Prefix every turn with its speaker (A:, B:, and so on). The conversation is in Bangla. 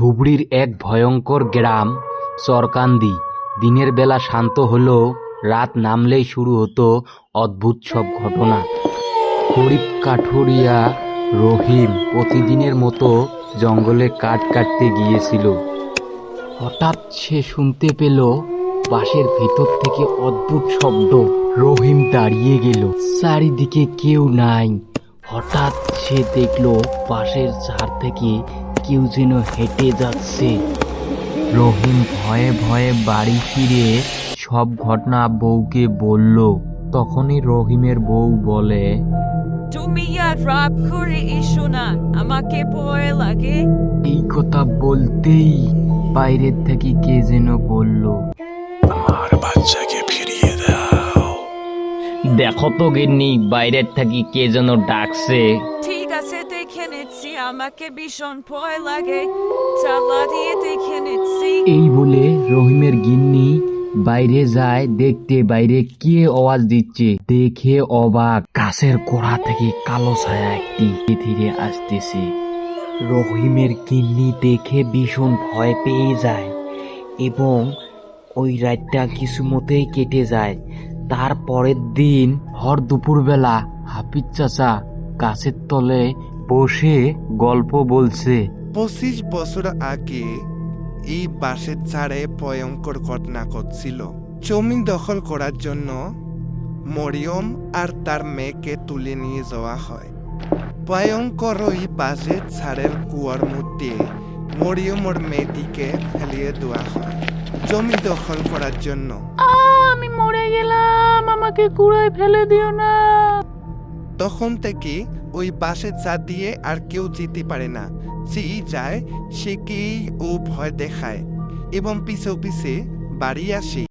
A: ধুবড়ির এক ভয়ঙ্কর গ্রাম চরকান্দি। দিনের বেলা শান্ত হলেও রাত নামলেই শুরু হতো অদ্ভুত সব ঘটনা। গরিব কাঠুরিয়া রহিম প্রতিদিনের মতো জঙ্গলে কাঠ কাটতে গিয়েছিল। হঠাৎ সে শুনতে পেল বাঁশের ভিতর থেকে অদ্ভুত শব্দ। রহিম দাঁড়িয়ে গেল, চারিদিকে কেউ নাই। হঠাৎ সে দেখল বাঁশের ঝাড় থেকে কেউ যেন হেঁটে যাচ্ছে। রহিম ভয়ে ভয়ে বাড়ি ফিরে সব ঘটনা বউকে বলল। তখনই রহিমের বউ বলে,
B: তুমি আর রাগ করে এসো না, আমাকে ভয় লাগে।
A: এই কথা বলতেই বাইরের থেকে কে যেন বলল,
C: আমার বাচ্চাকে ফিরিয়ে দাও।
A: দেখো তো গিন্নি, বাইরের থেকে কে যেন ডাকছে।
B: ঠিক আছে, দেখে নিচ্ছি, আমাকে ভীষণ ভয় লাগে, চালা দিয়ে দেখে নিচ্ছি।
A: এই বলে রহিমের গিন্নি বাইরে যায় দেখতে বাইরে কে আওয়াজ দিচ্ছে। দেখে অবাক, গাছের গোড়া থেকে কালো ছায়া একটি ধীরে ধীরে আসতেছে। রহিমের গিন্নি দেখে ভীষণ ভয় পেয়ে যায় এবং ওই রাতটা কিছু মতেই কেটে যায়। তার পরের দিন ভর দুপুরবেলা হাফিজ চাচা গাছের তলে বসে গল্প বলছে।
D: 25 বছর আগে এই বাঁশের ঝাড়ে ভয়ঙ্কর ঘটনা ঘটছিল। জমি দখল করার জন্য মরিয়ম আর তার মেয়েকে তুলে নিয়ে যাওয়া হয়। ভয়ঙ্কর ওই বাঁশের ঝাড়ের কুয়ার মধ্যে মরিয়মের মেয়েটিকে ফেলিয়ে দেওয়া হয় জমি দখল করার জন্য।
E: আমি মরে গেলাম, আমাকে কুড়ায় ফেলে দিও না।
D: তখন থেকে ওই বাঁশের ঝাড় দিয়ে আর কেউ যেতে পারে না। যেই যায় সেকেই ও ভয় দেখায় এবং পিছে পিছে বাড়ি আসে।